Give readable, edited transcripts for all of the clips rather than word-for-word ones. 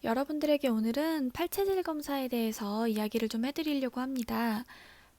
여러분들에게 오늘은 팔체질 검사에 대해서 이야기를 좀 해드리려고 합니다.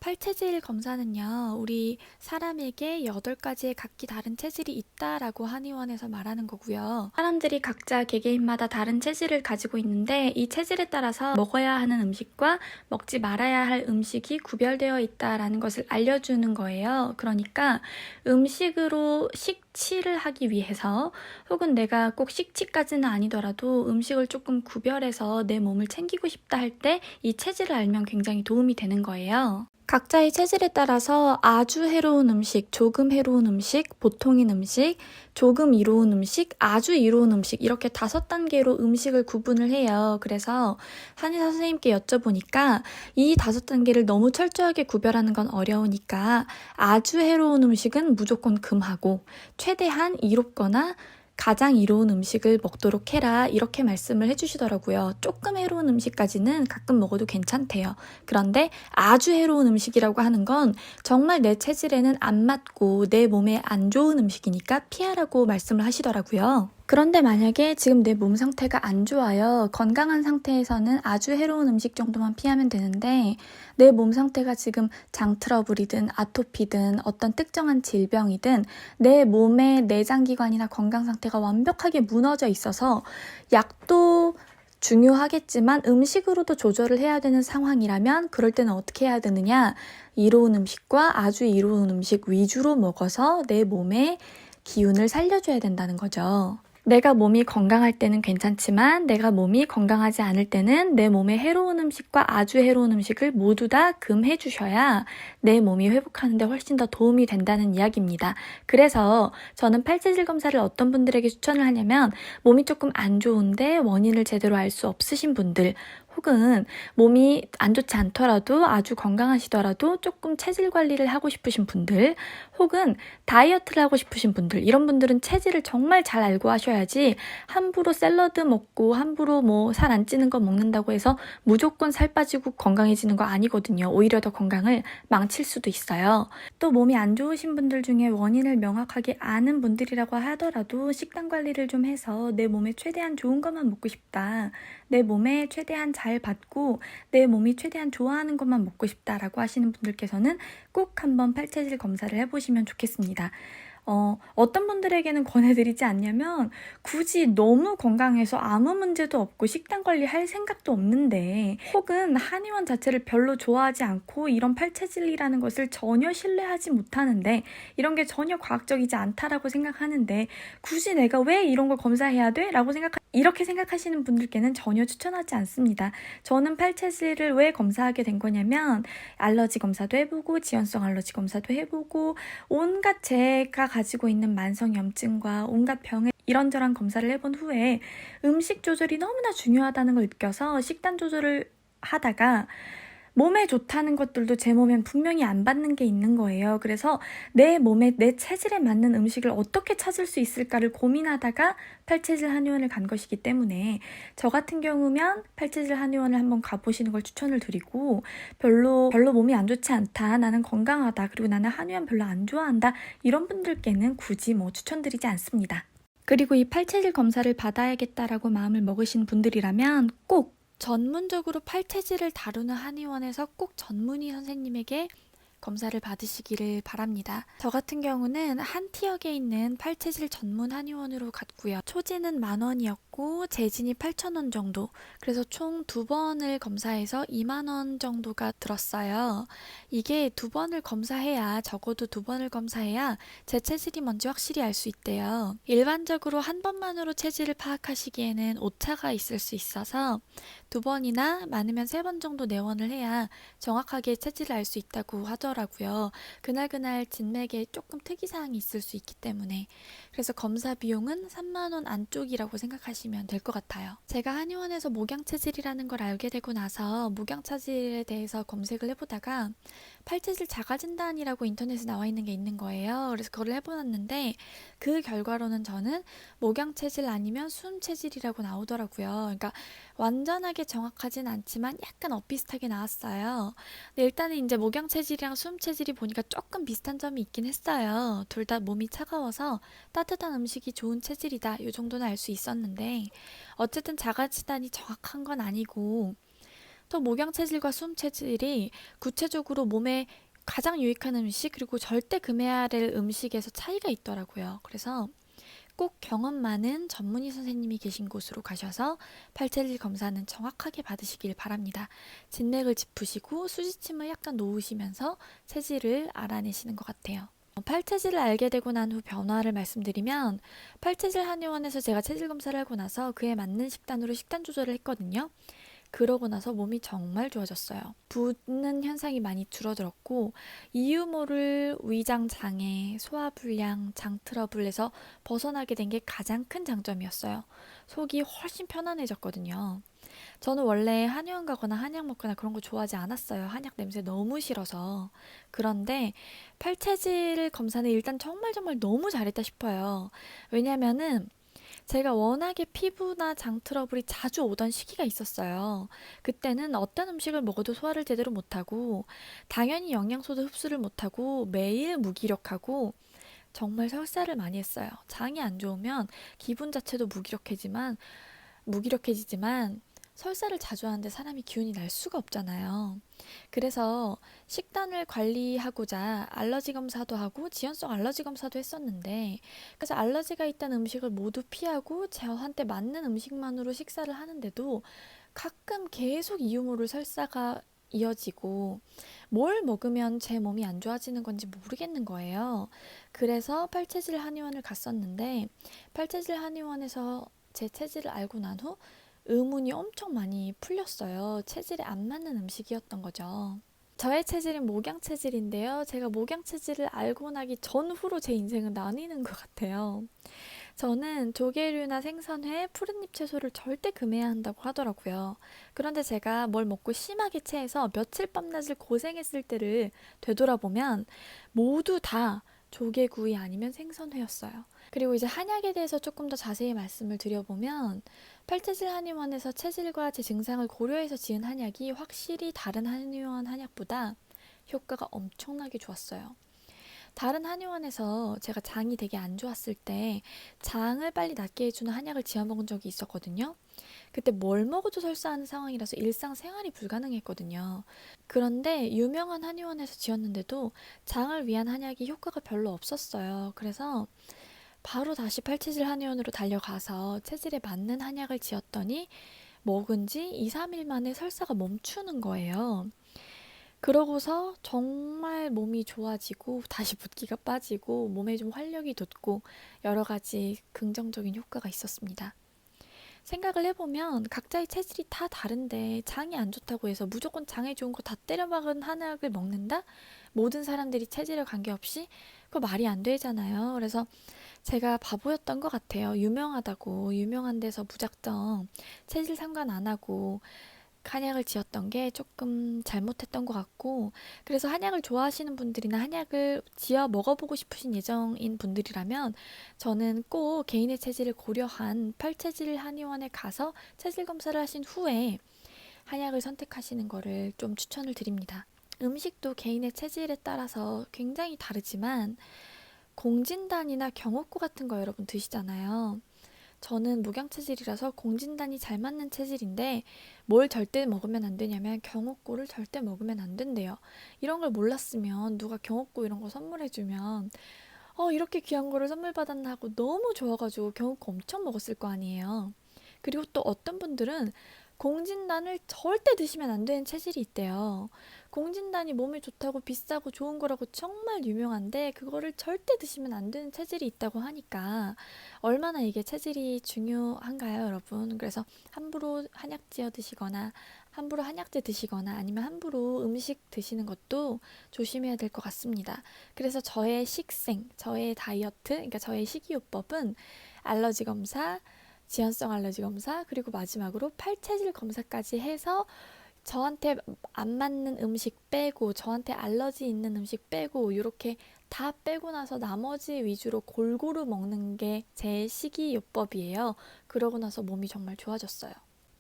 팔체질 검사는요, 우리 사람에게 8가지의 각기 다른 체질이 있다라고 한의원에서 말하는 거고요. 사람들이 각자 개개인마다 다른 체질을 가지고 있는데 이 체질에 따라서 먹어야 하는 음식과 먹지 말아야 할 음식이 구별되어 있다라는 것을 알려주는 거예요. 그러니까 음식으로 식치를 하기 위해서 혹은 내가 꼭 식치까지는 아니더라도 음식을 조금 구별해서 내 몸을 챙기고 싶다 할 때 이 체질을 알면 굉장히 도움이 되는 거예요. 각자의 체질에 따라서 아주 해로운 음식, 조금 해로운 음식, 보통인 음식, 조금 이로운 음식, 아주 이로운 음식 이렇게 5단계로 음식을 구분을 해요. 그래서 한의사 선생님께 여쭤보니까 이 5단계를 너무 철저하게 구별하는 건 어려우니까 아주 해로운 음식은 무조건 금하고 최대한 이롭거나 가장 이로운 음식을 먹도록 해라 이렇게 말씀을 해주시더라고요. 조금 해로운 음식까지는 가끔 먹어도 괜찮대요. 그런데 아주 해로운 음식이라고 하는 건 정말 내 체질에는 안 맞고 내 몸에 안 좋은 음식이니까 피하라고 말씀을 하시더라고요. 그런데 만약에 지금 내 몸 상태가 안 좋아요. 건강한 상태에서는 아주 해로운 음식 정도만 피하면 되는데 내 몸 상태가 지금 장 트러블이든 아토피든 어떤 특정한 질병이든 내 몸의 내장기관이나 건강 상태가 완벽하게 무너져 있어서 약도 중요하겠지만 음식으로도 조절을 해야 되는 상황이라면 그럴 때는 어떻게 해야 되느냐? 이로운 음식과 아주 이로운 음식 위주로 먹어서 내 몸의 기운을 살려줘야 된다는 거죠. 내가 몸이 건강할 때는 괜찮지만 내가 몸이 건강하지 않을 때는 내 몸에 해로운 음식과 아주 해로운 음식을 모두 다 금해 주셔야 내 몸이 회복하는 데 훨씬 더 도움이 된다는 이야기입니다. 그래서 저는 팔체질 검사를 어떤 분들에게 추천을 하냐면 몸이 조금 안 좋은데 원인을 제대로 알 수 없으신 분들 혹은 몸이 안 좋지 않더라도 아주 건강하시더라도 조금 체질 관리를 하고 싶으신 분들 혹은 다이어트를 하고 싶으신 분들 이런 분들은 체질을 정말 잘 알고 하셔야지 함부로 샐러드 먹고 함부로 뭐 살 안 찌는 거 먹는다고 해서 무조건 살 빠지고 건강해지는 거 아니거든요. 오히려 더 건강을 망칠 수도 있어요. 또 몸이 안 좋으신 분들 중에 원인을 명확하게 아는 분들이라고 하더라도 식단 관리를 좀 해서 내 몸에 최대한 좋은 것만 먹고 싶다. 내 몸에 최대한 잘 받고 내 몸이 최대한 좋아하는 것만 먹고 싶다라고 하시는 분들께서는 꼭 한번 팔체질 검사를 해보시면 좋겠습니다. 어떤 분들에게는 권해드리지 않냐면 굳이 너무 건강해서 아무 문제도 없고 식단 관리할 생각도 없는데 혹은 한의원 자체를 별로 좋아하지 않고 이런 팔체질이라는 것을 전혀 신뢰하지 못하는데 이런 게 전혀 과학적이지 않다라고 생각하는데 굳이 내가 왜 이런 걸 검사해야 돼? 라고 이렇게 생각하시는 분들께는 전혀 추천하지 않습니다. 저는 팔체질을 왜 검사하게 된 거냐면 알러지 검사도 해보고 지연성 알러지 검사도 해보고 온갖 제가 가지고 있는 만성염증과 온갖 병에 이런저런 검사를 해본 후에 음식 조절이 너무나 중요하다는 걸 느껴서 식단 조절을 하다가 몸에 좋다는 것들도 제 몸엔 분명히 안 받는 게 있는 거예요. 그래서 내 몸에 내 체질에 맞는 음식을 어떻게 찾을 수 있을까를 고민하다가 팔체질 한의원을 간 것이기 때문에 저 같은 경우면 팔체질 한의원을 한번 가보시는 걸 추천을 드리고 별로 몸이 안 좋지 않다. 나는 건강하다. 그리고 나는 한의원 별로 안 좋아한다. 이런 분들께는 굳이 뭐 추천드리지 않습니다. 그리고 이 팔체질 검사를 받아야겠다라고 마음을 먹으신 분들이라면 꼭 전문적으로 팔체질을 다루는 한의원에서 꼭 전문의 선생님에게 검사를 받으시기를 바랍니다. 저 같은 경우는 한티역에 있는 팔체질 전문 한의원으로 갔고요. 초지는 10,000원이었고 재진이 8,000원 정도. 그래서 총 2번을 검사해서 20,000원 정도가 들었어요. 이게 2번을 검사해야 적어도 2번을 검사해야 제 체질이 뭔지 확실히 알 수 있대요. 일반적으로 한 번만으로 체질을 파악하시기에는 오차가 있을 수 있어서 2번이나 많으면 3번 정도 내원을 해야 정확하게 체질을 알 수 있다고 하더라고요. 그날그날 진맥에 조금 특이사항이 있을 수 있기 때문에. 그래서 검사 비용은 30,000원 안쪽이라고 생각하시면 될 것 같아요. 제가 한의원에서 목양체질이라는 걸 알게 되고 나서 목양체질에 대해서 검색을 해보다가 팔체질 자가진단이라고 인터넷에 나와 있는 게 있는 거예요. 그래서 그걸 해보았는데 그 결과로는 저는 목양체질 아니면 수음체질이라고 나오더라고요. 그러니까 완전하게 정확하진 않지만 약간 엇비슷하게 나왔어요. 근데 일단은 이제 목양체질이랑 수음체질이 보니까 조금 비슷한 점이 있긴 했어요. 둘 다 몸이 차가워서 따뜻한 음식이 좋은 체질이다. 이 정도는 알 수 있었는데 어쨌든 자가진단이 정확한 건 아니고 또 목양체질과 수음체질이 구체적으로 몸에 가장 유익한 음식 그리고 절대 금해야 될 음식에서 차이가 있더라고요. 그래서 꼭 경험 많은 전문의 선생님이 계신 곳으로 가셔서 팔체질 검사는 정확하게 받으시길 바랍니다. 진맥을 짚으시고 수지침을 약간 놓으시면서 체질을 알아내시는 것 같아요. 팔체질을 알게 되고 난 후 변화를 말씀드리면 팔체질 한의원에서 제가 체질 검사를 하고 나서 그에 맞는 식단으로 식단 조절을 했거든요. 그러고 나서 몸이 정말 좋아졌어요. 붓는 현상이 많이 줄어들었고 이유 모를 위장 장애, 소화불량, 장 트러블에서 벗어나게 된 게 가장 큰 장점이었어요. 속이 훨씬 편안해졌거든요. 저는 원래 한의원 가거나 한약 먹거나 그런 거 좋아하지 않았어요. 한약 냄새 너무 싫어서. 그런데 팔체질 검사는 일단 정말 정말 너무 잘했다 싶어요. 왜냐면은 제가 워낙에 피부나 장 트러블이 자주 오던 시기가 있었어요. 그때는 어떤 음식을 먹어도 소화를 제대로 못하고, 당연히 영양소도 흡수를 못하고, 매일 무기력하고, 정말 설사를 많이 했어요. 장이 안 좋으면 기분 자체도 무기력해지지만, 설사를 자주 하는데 사람이 기운이 날 수가 없잖아요. 그래서 식단을 관리하고자 알러지 검사도 하고 지연성 알러지 검사도 했었는데 그래서 알러지가 있다는 음식을 모두 피하고 저한테 맞는 음식만으로 식사를 하는데도 가끔 계속 이유 모를 설사가 이어지고 뭘 먹으면 제 몸이 안 좋아지는 건지 모르겠는 거예요. 그래서 팔체질 한의원을 갔었는데 팔체질 한의원에서 제 체질을 알고 난 후 의문이 엄청 많이 풀렸어요. 체질에 안 맞는 음식이었던 거죠. 저의 체질은 목양 체질인데요. 제가 목양 체질을 알고 나기 전후로 제 인생은 나뉘는 것 같아요. 저는 조개류나 생선회, 푸른잎 채소를 절대 금해야 한다고 하더라고요. 그런데 제가 뭘 먹고 심하게 체해서 며칠 밤낮을 고생했을 때를 되돌아보면 모두 다 조개구이 아니면 생선회였어요. 그리고 이제 한약에 대해서 조금 더 자세히 말씀을 드려보면 팔체질 한의원에서 체질과 제 증상을 고려해서 지은 한약이 확실히 다른 한의원 한약보다 효과가 엄청나게 좋았어요. 다른 한의원에서 제가 장이 되게 안 좋았을 때 장을 빨리 낫게 해주는 한약을 지어 먹은 적이 있었거든요. 그때 뭘 먹어도 설사하는 상황이라서 일상생활이 불가능했거든요. 그런데 유명한 한의원에서 지었는데도 장을 위한 한약이 효과가 별로 없었어요. 그래서 바로 다시 팔체질 한의원으로 달려가서 체질에 맞는 한약을 지었더니 먹은 지 2, 3일 만에 설사가 멈추는 거예요. 그러고서 정말 몸이 좋아지고 다시 붓기가 빠지고 몸에 좀 활력이 돋고 여러 가지 긍정적인 효과가 있었습니다. 생각을 해보면 각자의 체질이 다 다른데 장이 안 좋다고 해서 무조건 장에 좋은 거 다 때려박은 한약을 먹는다? 모든 사람들이 체질에 관계없이? 그거 말이 안 되잖아요. 그래서 제가 바보였던 것 같아요. 유명한 데서 무작정 체질 상관 안 하고 한약을 지었던 게 조금 잘못했던 것 같고 그래서 한약을 좋아하시는 분들이나 한약을 지어 먹어보고 싶으신 예정인 분들이라면 저는 꼭 개인의 체질을 고려한 팔체질 한의원에 가서 체질 검사를 하신 후에 한약을 선택하시는 거를 좀 추천을 드립니다. 음식도 개인의 체질에 따라서 굉장히 다르지만 공진단이나 경옥고 같은 거 여러분 드시잖아요. 저는 무경 체질이라서 공진단이 잘 맞는 체질인데 뭘 절대 먹으면 안 되냐면 경옥고를 절대 먹으면 안 된대요. 이런 걸 몰랐으면 누가 경옥고 이런 거 선물해주면 이렇게 귀한 거를 선물 받았나 하고 너무 좋아가지고 경옥고 엄청 먹었을 거 아니에요. 그리고 또 어떤 분들은 공진단을 절대 드시면 안 되는 체질이 있대요. 공진단이 몸에 좋다고 비싸고 좋은 거라고 정말 유명한데 그거를 절대 드시면 안 되는 체질이 있다고 하니까 얼마나 이게 체질이 중요한가요, 여러분? 그래서 함부로 한약 지어 드시거나 함부로 한약재 드시거나 아니면 함부로 음식 드시는 것도 조심해야 될 것 같습니다. 그래서 저의 식생, 저의 다이어트, 그러니까 저의 식이요법은 알러지 검사, 지연성 알러지 검사, 그리고 마지막으로 팔체질 검사까지 해서 저한테 안 맞는 음식 빼고, 저한테 알러지 있는 음식 빼고, 이렇게 다 빼고 나서 나머지 위주로 골고루 먹는 게 제 식이요법이에요. 그러고 나서 몸이 정말 좋아졌어요.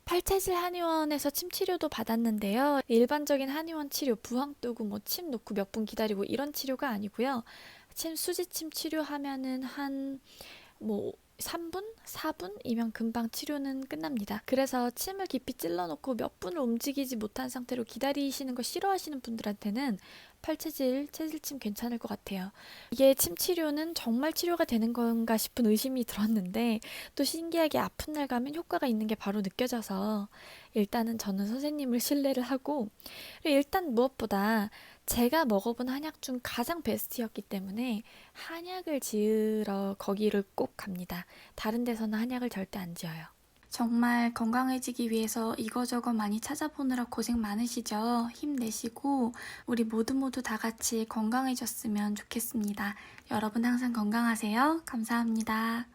팔체질 한의원에서 침 치료도 받았는데요. 일반적인 한의원 치료, 부항 뜨고 뭐 침 놓고 몇 분 기다리고 이런 치료가 아니고요. 침 수지침 치료하면은 한 뭐 3분? 4분이면 금방 치료는 끝납니다. 그래서 침을 깊이 찔러놓고 몇 분을 움직이지 못한 상태로 기다리시는 거 싫어하시는 분들한테는 팔체질, 체질침 괜찮을 것 같아요. 이게 침 치료는 정말 치료가 되는 건가 싶은 의심이 들었는데 또 신기하게 아픈 날 가면 효과가 있는 게 바로 느껴져서 일단은 저는 선생님을 신뢰를 하고 일단 무엇보다 제가 먹어본 한약 중 가장 베스트였기 때문에 한약을 지으러 거기를 꼭 갑니다. 다른 데서는 한약을 절대 안 지어요. 정말 건강해지기 위해서 이거저거 많이 찾아보느라 고생 많으시죠? 힘내시고 우리 모두 다 같이 건강해졌으면 좋겠습니다. 여러분 항상 건강하세요. 감사합니다.